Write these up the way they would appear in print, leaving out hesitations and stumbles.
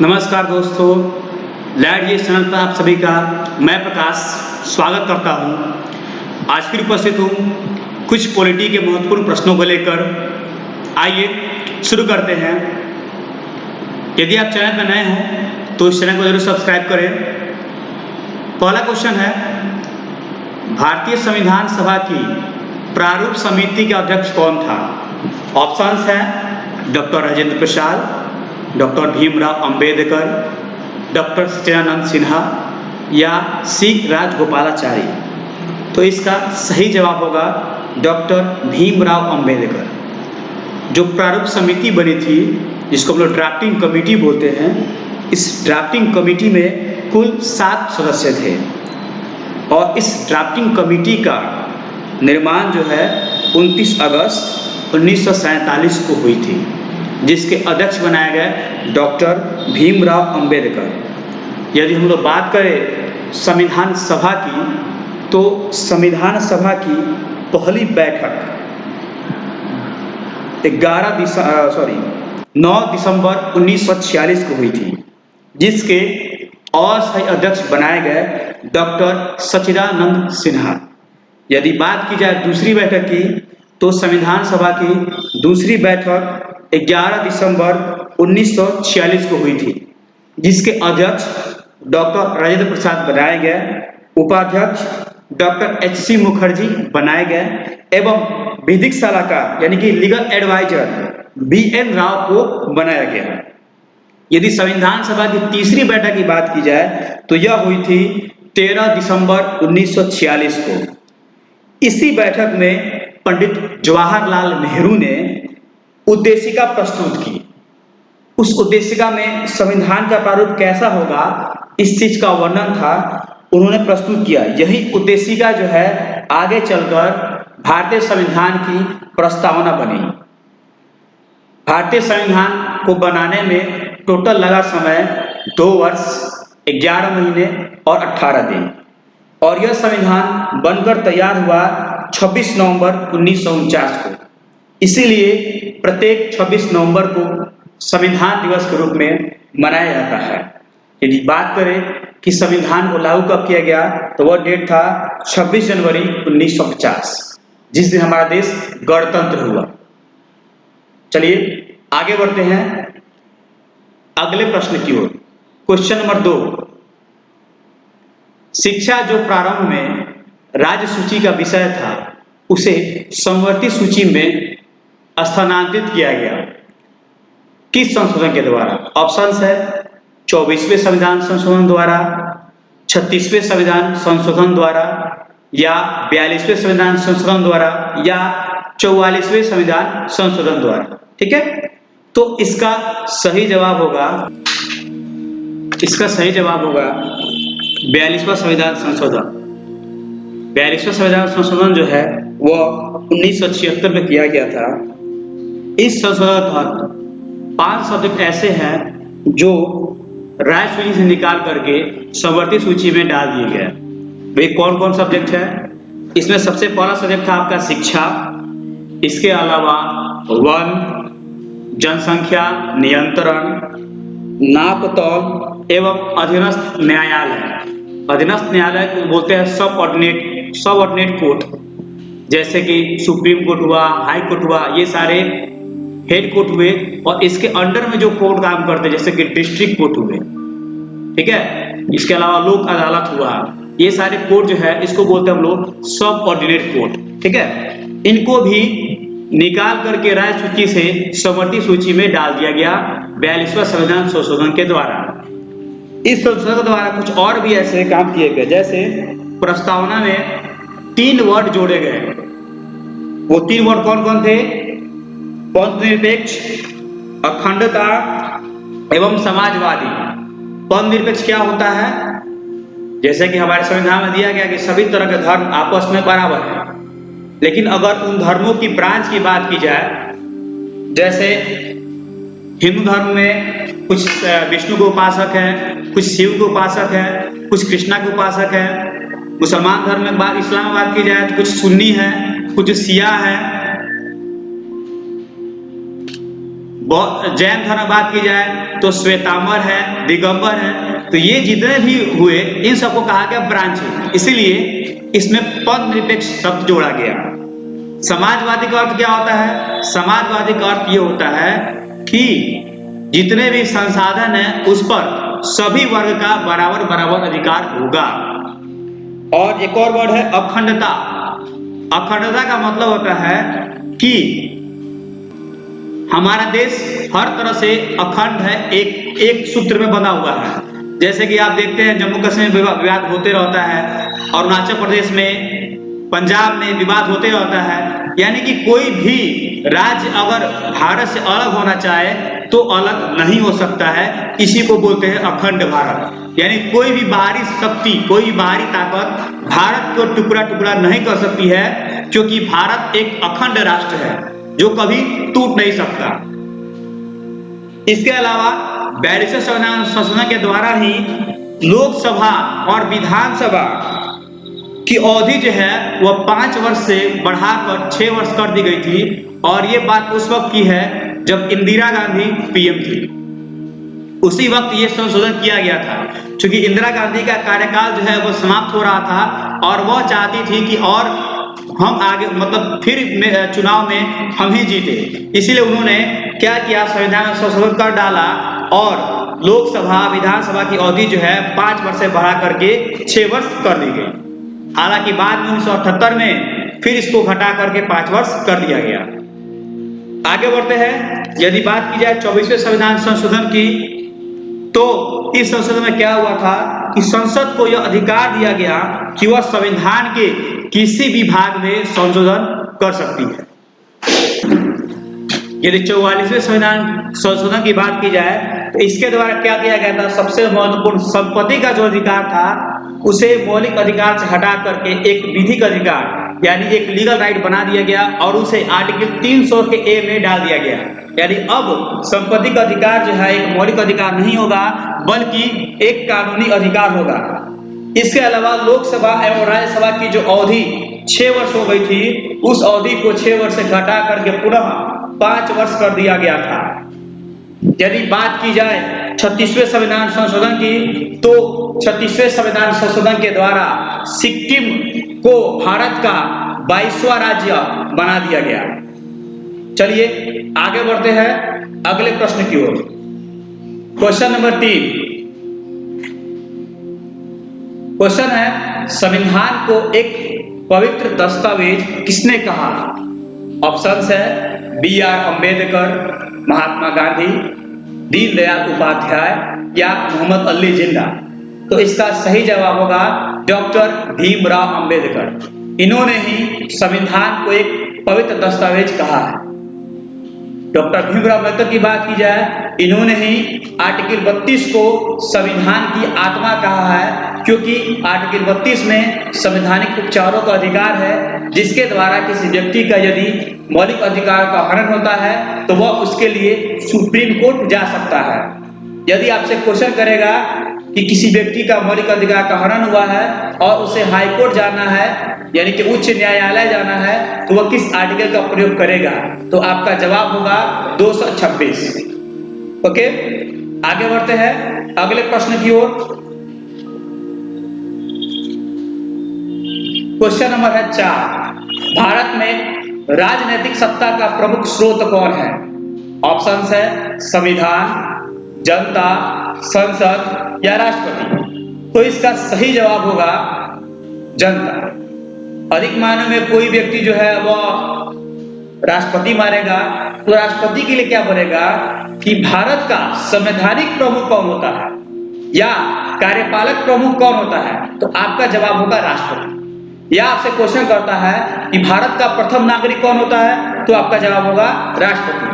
नमस्कार दोस्तों, लैड ये चैनल पर आप सभी का मैं प्रकाश स्वागत करता हूं। आज फिर उपस्थित हूं कुछ पॉलिटी के महत्वपूर्ण प्रश्नों को लेकर। आइए शुरू करते हैं। यदि आप चैनल पर नए हों तो इस चैनल को जरूर सब्सक्राइब करें। पहला क्वेश्चन है, भारतीय संविधान सभा की प्रारूप समिति के अध्यक्ष कौन था? ऑप्शंस हैं doctor Rajendra Prasad, doctor Bhimrao Ambedkar, doctor सच्चिदानंद सिन्हा या सी राजगोपालाचारी। तो इसका सही जवाब होगा डॉक्टर भीमराव अंबेडकर। जो प्रारूप समिति बनी थी, जिसको हम लोग ड्राफ्टिंग कमेटी बोलते हैं, इस ड्राफ्टिंग कमेटी में कुल 7 सदस्य थे और इस ड्राफ्टिंग कमेटी का निर्माण जो है 29 अगस्त 1947 को हुई थी, जिसके अध्यक्ष बनाए गए डॉक्टर भीमराव अंबेडकर। यदि हम लोग बात करें संविधान सभा की, तो संविधान सभा की पहली बैठक 9 दिसंबर 1946 को हुई थी, जिसके अस्थायी अध्यक्ष बनाए गए डॉक्टर सच्चिदानंद सिन्हा। यदि बात की जाए दूसरी बैठक की, तो संविधान सभा की दूसरी बैठक 11 दिसंबर 1946 को हुई थी, जिसके अध्यक्ष डॉक्टर राजेंद्र प्रसाद बनाए गए, उपाध्यक्ष डॉक्टर HC मुखर्जी बनाए गए एवं विधिक सलाहकार यानी कि लीगल एडवाइजर BN राव को बनाया गया। यदि संविधान सभा की तीसरी बैठक की बात की जाए, तो यह हुई थी 13 दिसंबर 1946 को। इसी बैठक में पंडित जवाहरलाल नेहरू ने उद्देशिका प्रस्तुत की। उस उद्देशिका में संविधान का प्रारूप कैसा होगा, इस चीज का वर्णन था, उन्होंने प्रस्तुत किया। यही उद्देशिका जो है आगे चलकर भारतीय संविधान की प्रस्तावना बनी। भारतीय संविधान को बनाने में टोटल लगा समय 2 वर्ष 11 महीने और 18 दिन, और यह संविधान बनकर तैयार हुआ 26 नवंबर 1949 को। इसीलिए प्रत्येक 26 नवंबर को संविधान दिवस के रूप में मनाया जाता है। यदि बात करें कि संविधान को लागू कब किया गया, तो वह डेट था 26 जनवरी 1950, जिस दिन हमारा देश गणतंत्र हुआ। चलिए आगे बढ़ते हैं अगले प्रश्न की ओर। क्वेश्चन नंबर 2, शिक्षा जो प्रारंभ में राज्य सूची का विषय था, उसे समवर्ती सूची में स्थानांतरित किया गया किस संशोधन के द्वारा? ऑप्शंस है 24वें संविधान संशोधन द्वारा, 36वें संविधान संशोधन द्वारा, या 42वें संविधान संशोधन द्वारा, या 44वें संविधान संशोधन द्वारा। ठीक है, तो इसका सही जवाब होगा 42वां संविधान संशोधन। 42वां संविधान संशोधन जो है वह 1976 में किया गया था। इस संशोधन के तहत 5 सब्जेक्ट ऐसे हैं जो राज्य सूची से निकाल करके समवर्ती सूची में डाल दिए गए। वे कौन कौन सब्जेक्ट है? इसमें सबसे पहला सब्जेक्ट था आपका शिक्षा। इसके अलावा वन, जनसंख्या नियंत्रण, नापतौल एवं अधीनस्थ न्यायालय। अधीनस्थ न्यायालय को बोलते हैं सबऑर्डिनेट कोर्ट, जैसे कि सुप्रीम कोर्ट हुआ, हाई कोर्ट हुआ, ये सारे हेड कोर्ट हुए। और इसके अंडर में जो कोर्ट काम करते हैं, जैसे कि डिस्ट्रिक्ट कोर्ट हुए, ठीक है, इसके अलावा लोक अदालत हुआ, ये सारे कोर्ट जो है इसको बोलते हैं हम लोग सब ऑर्डिनेट कोर्ट। ठीक है, इनको भी निकाल करके राज्य सूची से समवर्ती सूची में डाल दिया गया 42वां संविधान संशोधन के द्वारा। इस संशोधन के द्वारा कुछ और भी ऐसे काम किए गए, जैसे प्रस्तावना में 3 वर्ड जोड़े गए। वो 3 वर्ड कौन कौन थे? पद-निरपेक्ष, अखंडता एवं समाजवादी। पद-निरपेक्ष क्या होता है? जैसे कि हमारे संविधान में दिया गया कि सभी तरह के धर्म आपस में बराबर है, लेकिन अगर उन धर्मों की ब्रांच की बात की जाए, जैसे हिंदू धर्म में कुछ विष्णु के उपासक हैं, कुछ शिव के उपासक हैं, कुछ कृष्णा के उपासक हैं। मुसलमान धर्म में इस्लाम में बात की जाए तो कुछ सुन्नी है, कुछ शिया है। जैन धर्म में बात की जाए तो श्वेतांबर है, दिगंबर है, तो ये जितने भी हुए इन सबको कहा गया ब्रांच। इसीलिए इसमें पद निरपेक्ष शब्द जोड़ा गया। समाजवादी का अर्थ क्या होता है? समाजवादी का अर्थ ये होता है कि जितने भी संसाधन है उस पर सभी वर्ग का बराबर बराबर अधिकार होगा। और एक और वर्ड है अखंडता। अखंडता का मतलब होता है कि हमारा देश हर तरह से अखंड है, एक सूत्र में बना हुआ है। जैसे कि आप देखते हैं जम्मू कश्मीर में विवाद होते रहता है, अरुणाचल प्रदेश में, पंजाब में विवाद होते रहता है। यानी कि कोई भी राज्य अगर भारत से अलग होना चाहे तो अलग नहीं हो सकता है। इसी को बोलते हैं अखंड भारत। यानी कोई भी बाहरी शक्ति, कोई भी बाहरी ताकत भारत को टुकड़ा टुकड़ा नहीं कर सकती है, क्योंकि भारत एक अखंड राष्ट्र है जो कभी टूट नहीं सकता। इसके अलावा 42वें संशोधन के द्वारा ही लोकसभा और विधानसभा की अवधि जो है वह 5 वर्ष से बढ़ाकर 6 वर्ष कर दी गई थी। और ये बात उस वक्त की है जब इंदिरा गांधी पीएम थी। उसी वक्त ये संशोधन किया गया था, क्योंकि इंदिरा गांधी का कार्यकाल जो है वो समाप्त हो रहा था और वह चाहती थी कि और हम आगे मतलब फिर चुनाव में हम ही जीते। इसीलिए उन्होंने क्या किया, संविधान में संशोधन कर डाला और लोकसभा विधानसभा की अवधि जो है 5 वर्ष से बढ़ा करके 6 वर्ष कर दी गई। हालांकि बाद में 1978 में फिर इसको घटा करके 5 वर्ष कर दिया गया। आगे बढ़ते हैं। यदि बात की जाए 24वें संविधान संशोधन की, तो इस संशोधन में क्या हुआ था कि संसद को यह अधिकार दिया गया कि वह संविधान के किसी भी भाग में संशोधन कर सकती है। यदि 44वें संविधान संशोधन की बात की जाए तो इसके द्वारा क्या किया गया था, सबसे महत्वपूर्ण संपत्ति का जो अधिकार था उसे मौलिक अधिकार से हटा करके एक विधिक अधिकार यानी एक लीगल राइट बना दिया गया और उसे आर्टिकल 300 के ए में डाल दिया गया। यानी अब संपत्ति का अधिकार जो है एक मौलिक अधिकार नहीं होगा बल्कि एक कानूनी अधिकार होगा। इसके अलावा लोकसभा एवं राज्यसभा की जो अवधि 6 वर्ष हो गई थी, उस अवधि को 6 वर्ष से घटा करके पुनः 5 वर्ष कर दिया गया था। यदि बात की जाए 36वें संविधान संशोधन की, तो 36वें संविधान संशोधन के द्वारा सिक्किम को भारत का 22वां राज्य बना दिया गया। चलिए आगे बढ़ते हैं अगले प्रश्न की ओर। Question number 3। क्वेश्चन है, संविधान को एक पवित्र दस्तावेज किसने कहा? ऑप्शंस है B.R. अम्बेडकर, महात्मा गांधी, दीनदयाल उपाध्याय या मोहम्मद अली जिन्ना। तो इसका सही जवाब होगा डॉक्टर भीमराव अम्बेडकर। इन्होंने ही संविधान को एक पवित्र दस्तावेज कहा है। डॉक्टर भीमराव अम्बेडकर की बात की जाए, इन्होंने ही आर्टिकल 32 को संविधान की आत्मा कहा है, क्योंकि आर्टिकल 32 में संवैधानिक उपचारों का अधिकार है, जिसके द्वारा किसी व्यक्ति का यदि मौलिक अधिकार का हनन होता है तो वह उसके लिए सुप्रीम कोर्ट जा सकता है। यदि आपसे क्वेश्चन करेगा कि किसी व्यक्ति का मौलिक अधिकार का हनन हुआ है और उसे हाई कोर्ट जाना है यानी कि उच्च न्यायालय जाना है, तो वह किस आर्टिकल का प्रयोग करेगा? तो आपका जवाब होगा 226। ओके, आगे बढ़ते हैं अगले प्रश्न की ओर। क्वेश्चन नंबर है 4। भारत में राजनीतिक सत्ता का प्रमुख स्रोत कौन है? ऑप्शंस है संविधान, जनता, संसद या राष्ट्रपति। तो इसका सही जवाब होगा जनता। अधिक मानों में कोई व्यक्ति जो है वह राष्ट्रपति मारेगा, तो राष्ट्रपति के लिए क्या बनेगा कि भारत का संवैधानिक प्रमुख कौन होता है या कार्यपालक प्रमुख कौन होता है? तो आपका जवाब होगा राष्ट्रपति। या आपसे क्वेश्चन करता है कि भारत का प्रथम नागरिक कौन होता है? तो आपका जवाब होगा राष्ट्रपति।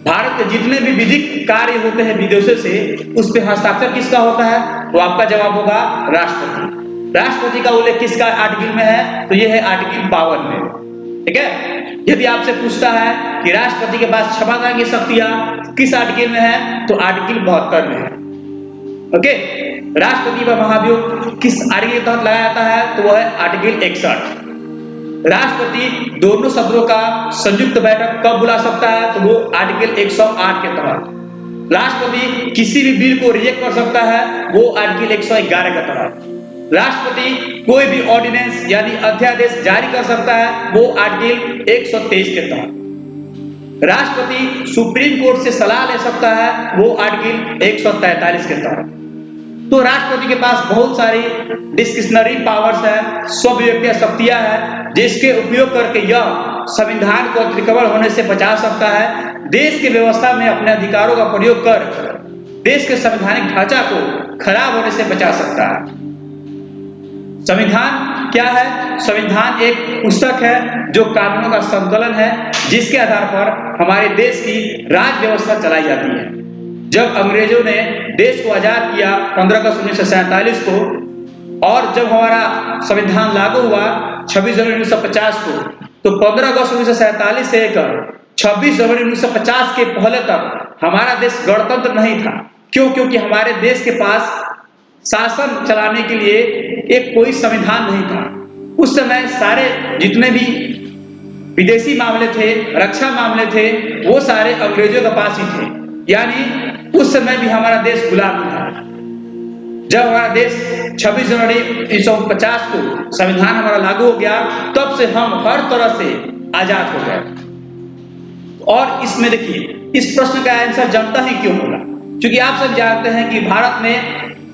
भारत के जितने भी विधिक कार्य होते हैं विदेशों से, उस पर हस्ताक्षर किसका होता है? तो आपका जवाब होगा राष्ट्रपति। राष्ट्रपति का उल्लेख किसका आर्टिकल में है? तो यह है आर्टिकल 52 में। ठीक है। यदि आपसे पूछता है कि राष्ट्रपति के पास क्षमता की शक्तियां किस आर्टिकल में है? तो आर्टिकल 72 में है। ओके, राष्ट्रपति पर महाभियोग किस आर्टिकल के तहत लगाया जाता है? तो वह है आर्टिकल 61। राष्ट्रपति दोनों सदनों का संयुक्त बैठक कब बुला सकता है? तो वो आर्टिकल 108 के तहत। राष्ट्रपति किसी भी बिल को रिजेक्ट कर सकता है, वो आर्टिकल 111 के तहत। राष्ट्रपति कोई भी ऑर्डिनेंस यानी अध्यादेश जारी कर सकता है, वो आर्टिकल 123 के तहत। राष्ट्रपति सुप्रीम कोर्ट से सलाह ले सकता है, वो आर्टिकल 143 के तहत। तो राष्ट्रपति के पास बहुत सारी डिस्क्रिशनरी पावर्स है, स्वविवेकीय शक्तियां हैं, जिसके उपयोग करके यह संविधान को अतिक्रमण होने से बचा सकता है, देश की व्यवस्था में अपने अधिकारों का प्रयोग कर देश के संवैधानिक ढांचा को खराब होने से बचा सकता है। संविधान क्या है? संविधान एक पुस्तक है जो कानूनों का संकलन है, जिसके आधार पर हमारे देश की राज्य व्यवस्था चलाई जाती है। जब अंग्रेजों ने देश को आजाद किया 15 अगस्त 1947 को, और जब हमारा संविधान लागू हुआ 26 जनवरी 1950 को, तो 15 अगस्त 1947 से लेकर 26 जनवरी 1950 के पहले तक हमारा देश गणतंत्र नहीं था। क्यों? क्योंकि हमारे देश के पास शासन चलाने के लिए एक कोई संविधान नहीं था। उस समय सारे जितने भी विदेशी मामले थे, रक्षा मामले थे, वो सारे अंग्रेजों के पास ही थे। यानी उस समय भी हमारा देश गुलाम था। जब हमारा देश 26 जनवरी 1950 को संविधान हमारा लागू हो गया, तब से हम हर तरह से आजाद हो गए। और इसमें देखिए, इस प्रश्न का आंसर जनता ही क्यों होगा? क्योंकि आप सब जानते हैं कि भारत में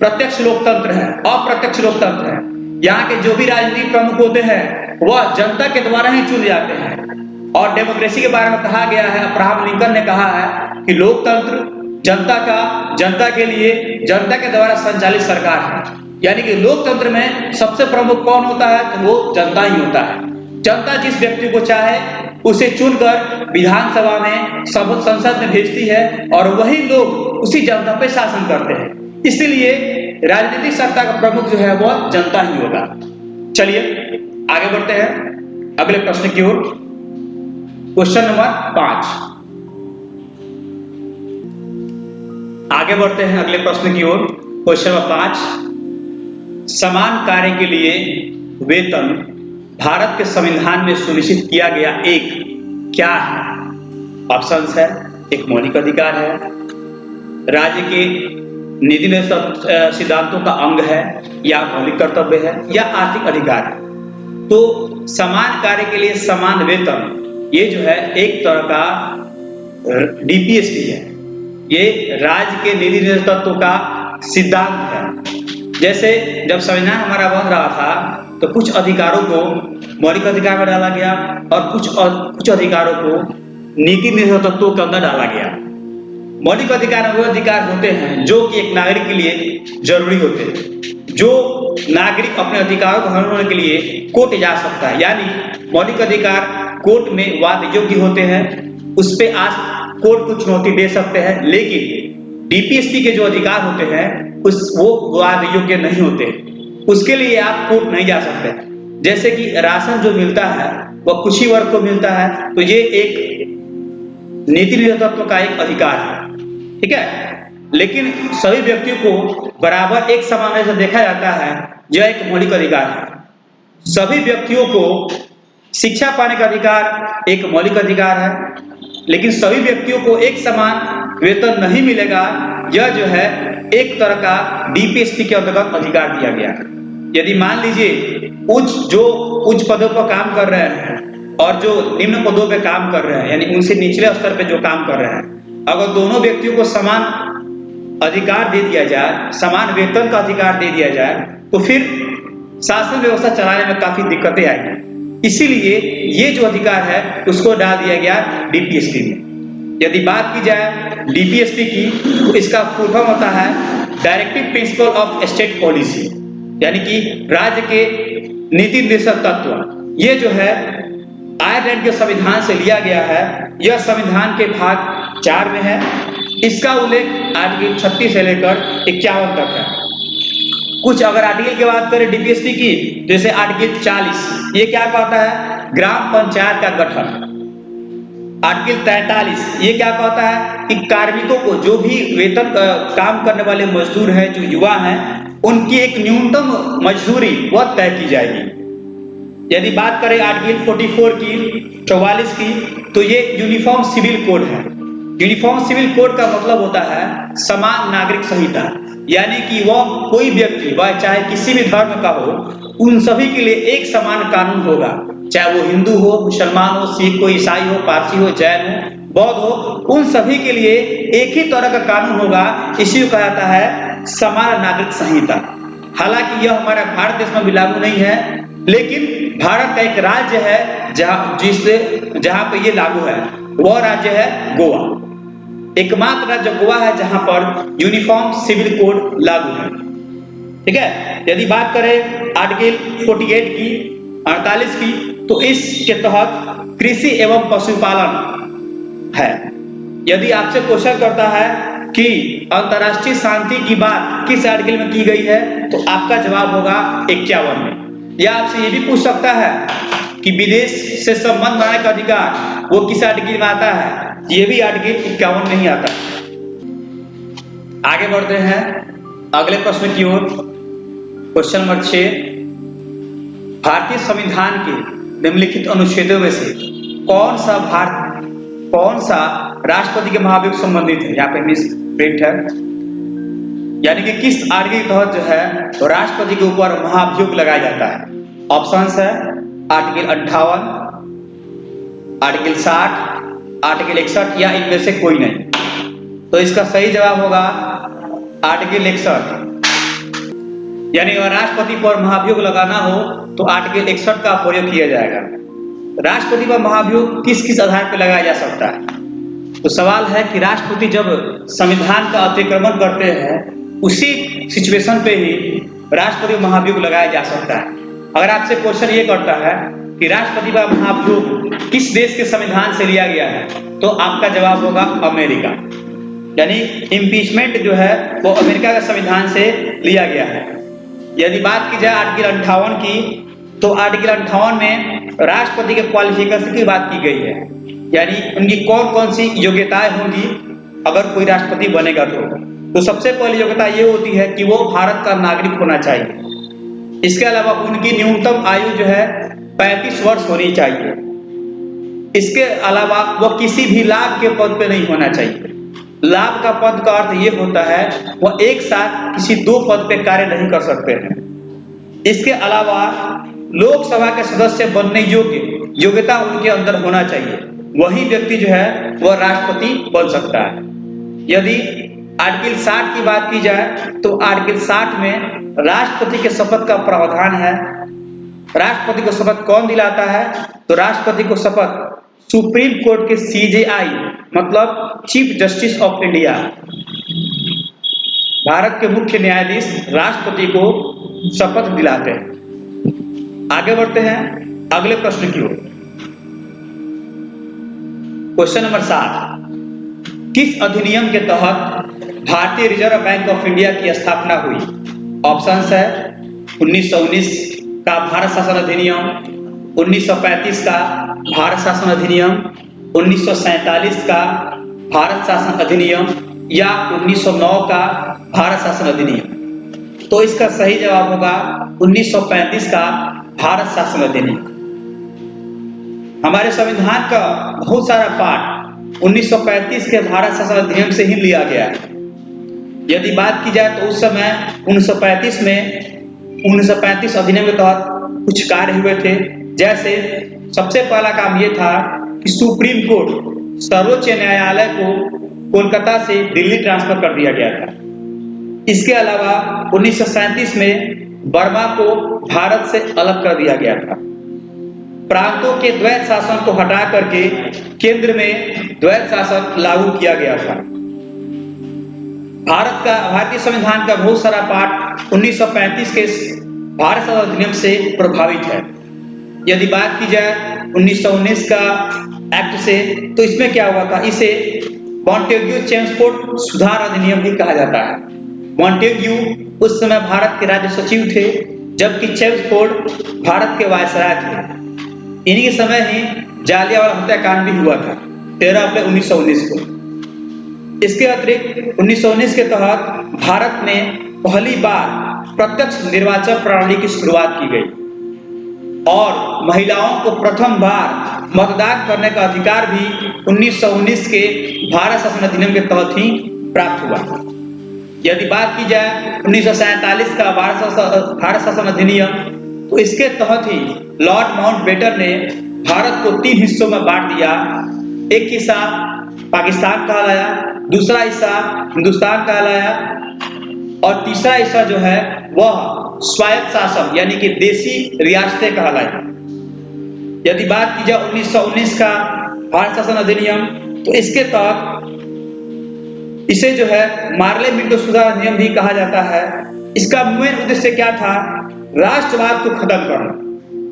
प्रत्यक्ष लोकतंत्र है, अप्रत्यक्ष लोकतंत्र है। यहाँ के जो भी राजनीतिक प्रमुख होते हैं, वह जनता के द्वारा ही चुने जाते हैं। और डेमोक्रेसी के बारे में कहा गया है, अब्राहम लिंकन ने कहा है कि लोकतंत्र जनता का, जनता के लिए, जनता के द्वारा संचालित सरकार है। यानी कि लोकतंत्र में सबसे प्रमुख कौन होता है? तो वो जनता ही होता है। जनता जिस व्यक्ति को चाहे उसे चुनकर विधानसभा में, संसद में भेजती है, और वही लोग उसी जनता पे शासन करते हैं। इसलिए राजनीतिक सत्ता का प्रमुख जो है वह जनता ही होगा। चलिए आगे बढ़ते हैं अगले प्रश्न की ओर। Question number 5। आगे बढ़ते हैं अगले प्रश्न की ओर। क्वेश्चन नंबर 5, समान कार्य के लिए वेतन भारत के संविधान में सुनिश्चित किया गया एक क्या है? ऑप्शंस है, एक मौलिक अधिकार है, राज्य के नीति निर्देशक सिद्धांतों का अंग है, या मौलिक कर्तव्य है, या आर्थिक अधिकार है। तो समान कार्य के लिए समान वेतन, ये जो है एक तरह का डीपीएसपी है। ये राज्य के नीति निर्देशकों का सिद्धांत है। जैसे जब संविधान हमारा बन रहा था, तो कुछ अधिकारों को मौलिक अधिकार में डाला गया, और कुछ अधिकारों को नीति निर्देशक तत्वों के अंदर डाला गया। मौलिक अधिकार वो अधिकार होते हैं जो कि एक नागरिक के लिए जरूरी होते हैं। जो नागरिक अपने अधिकारों को हनन होने के लिए कोर्ट जा सकता है, यानी मौलिक अधिकार कोर्ट में वाद योग्य होते हैं, उस पे आज कोर्ट को चुनौती दे सकते हैं। लेकिन डीपीएसपी के जो अधिकार होते हैं वो वाद योग्य नहीं होते, उसके लिए आप कोर्ट नहीं जा सकते। जैसे कि राशन जो मिलता है वह कुछ ही वर्ग को मिलता है, तो ये एक नीति निर्देशक का एक अधिकार है, ठीक है। लेकिन सभी व्यक्तियों को बराबर एक समान से देखा जाता है, यह एक मौलिक अधिकार है। सभी व्यक्तियों को शिक्षा पाने का अधिकार एक मौलिक अधिकार है, लेकिन सभी व्यक्तियों को एक समान वेतन नहीं मिलेगा, यह जो है एक तरह का डीपीएसपी के अंतर्गत अधिकार दिया गया है। यदि मान लीजिए उच्च पदों पर काम कर रहे हैं और जो निम्न पदों पे काम कर रहे हैं, यानी उनसे निचले स्तर पे जो काम कर रहे हैं, अगर दोनों व्यक्तियों को समान अधिकार दे दिया जाए, समान वेतन का अधिकार दे दिया जाए, तो फिर शासन व्यवस्था चलाने में काफी दिक्कतें आएंगी। इसीलिए ये जो अधिकार है उसको डाल दिया गया डीपीएसपी में। यदि बात की जाए डीपीएसपी की, तो इसका फुल फॉर्म होता है directive principle of state policy, यानी कि राज्य के नीति निर्देशक तत्व। ये जो है आयरलैंड के संविधान से लिया गया है। यह संविधान के भाग 4 में है। इसका उल्लेख आर्टिकल 36 से लेकर 51 तक है। कुछ अगर आर्टिकल की बात करें डीपीएसपी की, जैसे आर्टिकल 40, ये क्या कहता है? ग्राम पंचायत का गठन। आर्टिकल 43 ये क्या कहता है कि कार्मिकों को, जो भी वेतन काम करने वाले मजदूर हैं, जो युवा हैं, उनकी एक न्यूनतम मजदूरी वह तय की जाएगी। यदि बात करें आर्टिकल 44 की 44 की, तो ये यूनिफॉर्म सिविल कोड है। यूनिफॉर्म सिविल कोड का मतलब होता है समान नागरिक संहिता, यानी कि वह कोई व्यक्ति वह चाहे किसी भी धर्म का हो, उन सभी के लिए एक समान कानून होगा, चाहे वो हिंदू हो, मुसलमान हो, सिख हो, ईसाई हो, पारसी हो, जैन हो, बौद्ध हो, उन सभी के लिए एक ही तरह का कानून होगा। इसी को कहा जाता है समान नागरिक संहिता। हालांकि यह हमारे भारत देश में भी लागू नहीं है, लेकिन भारत का एक राज्य है जहां पे ये लागू है, वह राज्य है गोवा। एकमात्र राज्य गोवा है जहां पर यूनिफॉर्म सिविल कोड लागू है। ठीक है। यदि बात करें आर्टिकल 48 की 48 की, तो इसके तहत कृषि एवं पशुपालन है। यदि आपसे क्वेश्चन करता है कि अंतरराष्ट्रीय शांति की बात किस आर्टिकल में की गई है, तो आपका जवाब होगा 51 में। या आपसे ये भी पूछ सकता है कि विदेश से संबंध बनाने का अधिकार वो किस आर्टिकल में आता है, ये भी आर्टिकल 51 में ही आता है। आगे बढ़ते हैं अगले प्रश्न की ओर। क्वेश्चन नंबर 6, भारतीय संविधान के निम्नलिखित अनुच्छेदों में से कौन सा राष्ट्रपति के महाभियोग संबंधित है। यहाँ पे मिस प्रिंट है, यानी कि किस आर्टिकल के तहत जो है तो राष्ट्रपति के ऊपर महाभियोग लगाया जाता है। ऑप्शंस है आर्टिकल 58, आर्टिकल 60, आर्टिकल 61 या इनमें से कोई नहीं। तो इसका सही जवाब होगा आर्टिकल 61। यानी अगर राष्ट्रपति पर महाभियोग लगाना हो तो आर्टिकल 61 का प्रयोग किया जाएगा। राष्ट्रपति पर महाभियोग किस किस आधार पर लगाया जा सकता है? तो सवाल है कि राष्ट्रपति जब संविधान का अतिक्रमण करते हैं, उसी सिचुएशन पे ही राष्ट्रपति पर महाभियोग लगाया जा सकता है। अगर आपसे क्वेश्चन ये करता है कि राष्ट्रपति का महाभियोग किस देश के संविधान से लिया गया है, तो आपका जवाब होगा अमेरिका। यानी इम्पीचमेंट जो है वो अमेरिका के संविधान से लिया गया है। यदि बात की जाए आर्टिकल 58 की, तो आर्टिकल 58 में राष्ट्रपति के क्वालिफिकेशन की बात की गई है, यानी उनकी कौन कौन सी योग्यताएं होंगी अगर कोई राष्ट्रपति बनेगा तो सबसे पहली योग्यता ये होती है कि वो भारत का नागरिक होना चाहिए। इसके अलावा उनकी न्यूनतम आयु जो है 35 वर्ष होनी चाहिए। इसके अलावा वो किसी भी लाभ के पद पे नहीं होना चाहिए। लाभ का पद का अर्थ ये होता है वह एक साथ किसी दो पद पे कार्य नहीं कर सकते हैं। इसके अलावा लोकसभा के सदस्य बनने योग्यता उनके अंदर होना चाहिए, वही व्यक्ति जो है वह राष्ट्रपति बन सकता है। यदि आर्टिकल 60 की बात की जाए तो आर्टिकल 60 में राष्ट्रपति के शपथ का प्रावधान है। राष्ट्रपति को शपथ कौन दिलाता है? तो राष्ट्रपति को शपथ सुप्रीम कोर्ट के CJI मतलब chief justice of India, Bharat के मुख्य न्यायाधीश राष्ट्रपति को शपथ दिलाते हैं। आगे बढ़ते हैं अगले प्रश्न की ओर। क्वेश्चन नंबर 7, किस अधिनियम के तहत भारतीय रिजर्व बैंक ऑफ इंडिया की स्थापना हुई? ऑप्शंस है 1919 का भारत शासन अधिनियम, 1935 का भारत शासन अधिनियम, 1947 का भारत शासन अधिनियम या 1909 का भारत शासन अधिनियम। तो इसका सही जवाब होगा 1935 का भारत शासन अधिनियम। हमारे संविधान का बहुत सारा पार्ट 1935 के भारत शासन अधिनियम से ही लिया गया है। यदि बात की जाए तो उस समय 1935 में 1935 अधिनियम के तहत कुछ कार्य हुए थे। जैसे सबसे पहला काम यह था कि सुप्रीम कोर्ट सर्वोच्च न्यायालय को कोलकाता से दिल्ली ट्रांसफर कर दिया गया था। इसके अलावा 1937 में बर्मा को भारत से अलग कर दिया गया था। प्रांतों के द्वैत शासन को हटा करके केंद्र में द्वैत शासन लागू किया गया था। भारतीय संविधान का बहुत सारा पार्ट 1935 के भारत शासन अधिनियम से प्रभावित है। यदि बात की जाए 1919 का एक्ट से, तो इसमें क्या हुआ था? इसे मॉन्टेग्यू चेम्सफोर्ड सुधार अधिनियम भी कहा जाता है। मॉन्टेग्यू उस समय भारत के राज्य सचिव थे, जबकि चेम्सफोर्ड भारत के वायसराय थे। इन्हीं के समय ही जालियांवाला हत्याकांड भी हुआ था 13 अप्रैल 1919 को। इसके अतिरिक्त 1919 के तहत भारत में पहली बार प्रत्यक्ष निर्वाचन प्रणाली की शुरुआत की गई। और महिलाओं को प्रथम बार मतदान करने का अधिकार भी 1919 के भारत शासन अधिनियम के तहत ही प्राप्त हुआ। यदि बात की जाए 1947 का भारत शासन अधिनियम, तो इसके तहत ही लॉर्ड माउंटबेटन ने भारत को 3 हिस्सों में बांट दिया। एक हिस्सा पाकिस्तान कहलाया, दूसरा हिस्सा हिंदुस्तान कहलाया और तीसरा हिस्सा जो है वह स्वायत्त शासन यानी कि देसी रियासतें कहलाई। यदि बात की जाए 1919 का भारत शासन अधिनियम, तो इसके तहत इसे जो है मार्ले मिंटो सुधार अधिनियम भी कहा जाता है। इसका मुख्य उद्देश्य क्या था? राष्ट्रवाद को खत्म करना,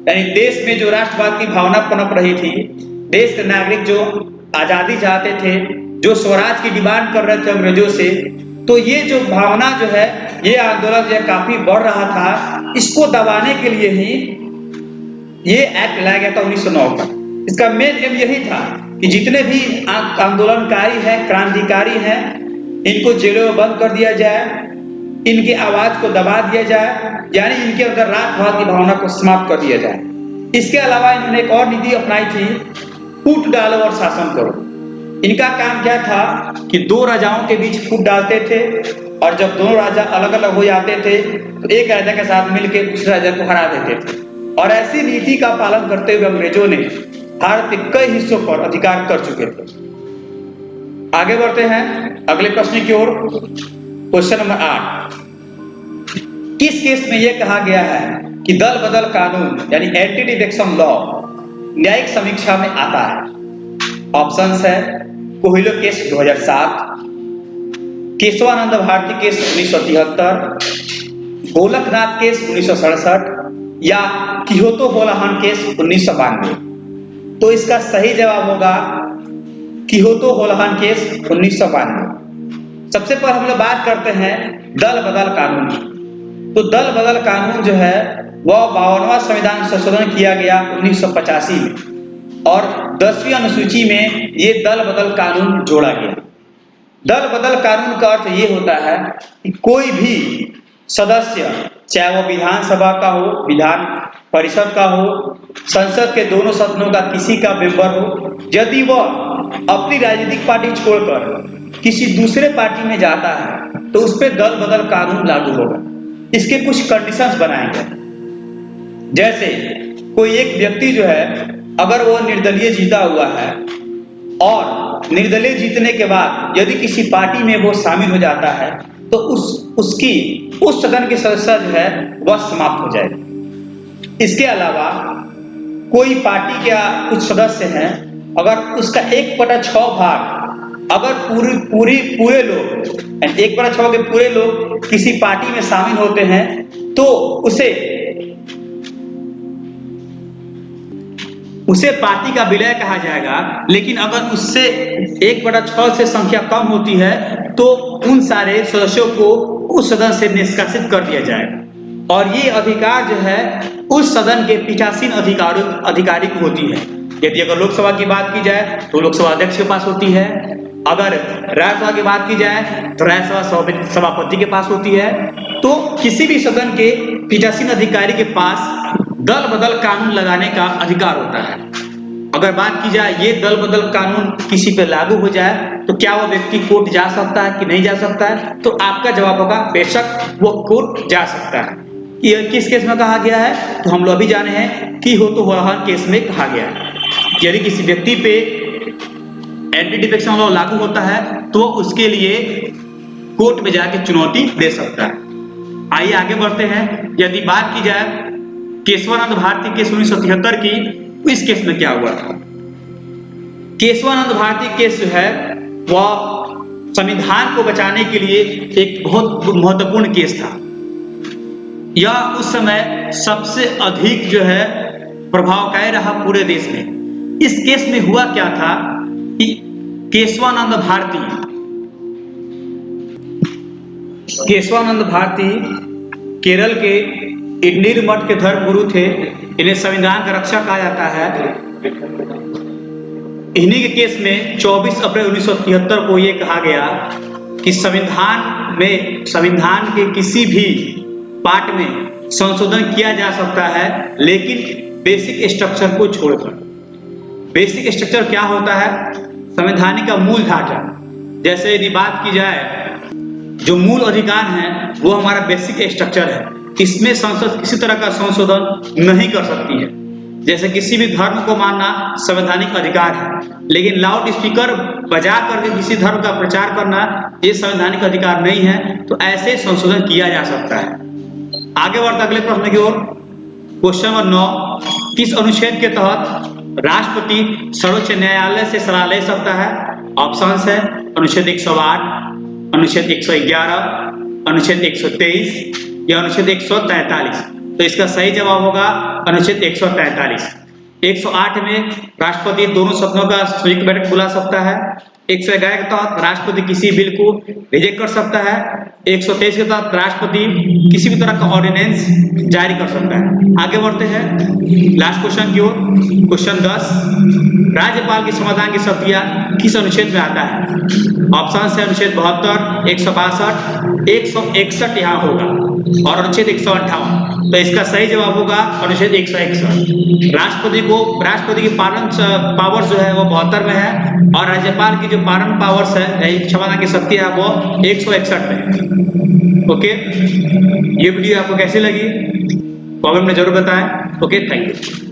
यानी देश में जो राष्ट्रवाद की भावना पनप रही थी, देश के नागरिक जो आजादी चाहते थे, जो स्वराज की डिमांड कर रहे थे अंग्रेजों से, तो ये जो भावना जो है, ये आंदोलन जो काफी बढ़ रहा था। इसको दबाने के लिए ही ये एक्ट लाया गया था 1909 का। इसका मेन एम यही था कि जितने भी आंदोलनकारी हैं, क्रांतिकारी हैं, इनको जेलों में बंद कर दिया जाए, इनकी आवाज को दबा दिया जाए, यानी इनके अंदर राष्ट्रवाद की भावना को समाप्त कर दिया जाए। इसके अलावा इन्होंने एक और नीति अपनाई थी, फूट डालो और शासन करो। इनका काम क्या था कि दो राजाओं के बीच फूट डालते थे और जब दोनों राजा अलग अलग हो जाते थे तो एक राजा के साथ मिलकर दूसरे राजा को हरा देते थे। और ऐसी नीति का पालन करते हुए अंग्रेजों ने भारत के कई हिस्सों पर अधिकार कर चुके थे। आगे बढ़ते हैं अगले प्रश्न की ओर। क्वेश्चन नंबर 8, किस केस में यह कहा गया है कि दल बदल कानून यानी एंटी डिफेक्शन लॉ न्यायिक समीक्षा में आता है? ऑप्शंस है Coelho case 2007, Kesavananda Bharati case 1973, Golaknath case 1967 या किहोतो होलाहन केस 1992। तो इसका सही जवाब होगा किहोतो होलाहन केस 1992। सबसे पहले हम लोग बात करते हैं दल बदल कानून की। तो दल बदल कानून जो है वह 52वां संविधान संशोधन किया गया 1985 में और 10वीं अनुसूची में ये दल बदल कानून जोड़ा गया। दल बदल कानून का अर्थ ये होता है कि कोई भी सदस्य, चाहे वो विधानसभा का हो, विधान परिषद का हो, संसद के दोनों सदनों का किसी का मेंबर हो, यदि वह अपनी राजनीतिक पार्टी छोड़कर किसी दूसरे पार्टी में जाता है तो उस पर दल बदल कानून लागू होगा। इसके कुछ कंडीशंस बनाए गए, जैसे कोई एक व्यक्ति जो है अगर वो निर्दलीय जीता हुआ है और निर्दलीय जीतने के बाद यदि किसी पार्टी में वो शामिल हो जाता है तो उस सदन के सदस्य जो है वह समाप्त हो जाएगी। इसके अलावा कोई पार्टी के कुछ सदस्य हैं, अगर उसका 1/6 भाग अगर पूरे लोग 1/6 के पूरे लोग किसी पार्टी में शामिल होते हैं तो उसे पार्टी का विलय कहा जाएगा। लेकिन अगर उससे 1/6 से संख्या कम होती है तो उन सारे सदस्यों को उस सदन से निष्कासित कर दिया जाएगा। और ये अधिकार जो है उस सदन के पीठासीन अधिकारी को होती है। यदि अगर लोकसभा की बात की जाए तो लोकसभा अध्यक्ष के पास होती है, अगर राज्यसभा की बात की जाए तो राज्यसभा सभापति के पास होती है। तो किसी भी सदन के पीठासीन अधिकारी के पास दल बदल कानून लगाने का अधिकार होता है। अगर बात की जाए ये दल बदल कानून किसी पे लागू हो जाए तो क्या वो व्यक्ति कोर्ट जा सकता है कि नहीं जा सकता है? तो आपका जवाब होगा बेशक वो कोर्ट जा सकता है। यह किस केस में कहा गया है? तो हम लोग अभी जाने हैं कि किहोतो होलाहन केस में कहा गया है। यदि किसी व्यक्ति पे एंटी डिफेक्शन लॉ लागू होता है तो उसके लिए कोर्ट में जाके चुनौती दे सकता है। आइए आगे बढ़ते हैं। यदि बात की जाए केशवानंद भारती केस 1973 की, तो इस केस में क्या हुआ था? केशवानंद भारती केस जो है वह संविधान को बचाने के लिए एक बहुत महत्वपूर्ण केस था। यह उस समय सबसे अधिक जो है प्रभावकारी रहा पूरे देश में। इस केस में हुआ क्या था कि केशवानंद भारती केरल के इडनीर मठ के धर्मगुरु थे। इन्हें संविधान का रक्षा कहा जाता है। इन्हीं के केस में 24 अप्रैल 1973 को यह कहा गया कि संविधान के किसी भी पार्ट में संशोधन किया जा सकता है, लेकिन बेसिक स्ट्रक्चर को छोड़कर। बेसिक स्ट्रक्चर क्या होता है? संवैधानिक का मूल ढांचा। जैसे यदि बात की जाए, जो मूल अधिकार है वो हमारा बेसिक स्ट्रक्चर है। इसमें संसद किसी तरह का संशोधन नहीं कर सकती है। जैसे किसी भी धर्म को मानना संवैधानिक अधिकार है, लेकिन लाउड स्पीकर बजा करके किसी धर्म का प्रचार करना ये संवैधानिक अधिकार नहीं है। तो ऐसे संशोधन किया जा सकता है। आगे बढ़ते अगले प्रश्न की ओर। क्वेश्चन नंबर 9, किस अनुच्छेद के तहत राष्ट्रपति सर्वोच्च न्यायालय से सलाह ले सकता है? ऑप्शंस है अनुच्छेद 108, अनुच्छेद 111, अनुच्छेद 123 या अनुच्छेद 143। तो इसका सही जवाब होगा अनुच्छेद 143। 108 में राष्ट्रपति दोनों सदनों का संयुक्त बैठक बुला सकता है। 111 के तहत राष्ट्रपति किसी बिल को रिजेक्ट कर सकता है। 123 के तहत राष्ट्रपति किसी भी तरह का ऑर्डिनेंस जारी कर सकता है। आगे बढ़ते हैं लास्ट क्वेश्चन की ओर। क्वेश्चन 10, राज्यपाल की संविधान की शक्तियां किस अनुच्छेद में आता है? ऑप्शन है अनुच्छेद 72, 162, 161 यहाँ होगा और अनुच्छेद 158। तो इसका सही जवाब होगा अनुच्छेद 161। राष्ट्रपति की पालन पावर्स जो है वो 72 में है और राज्यपाल की जो पालन पावर्स है, क्षमता की शक्ति है, वो 161 में है। ओके, ये वीडियो आपको कैसी लगी कमेंट में जरूर बताएं। Okay, thank you.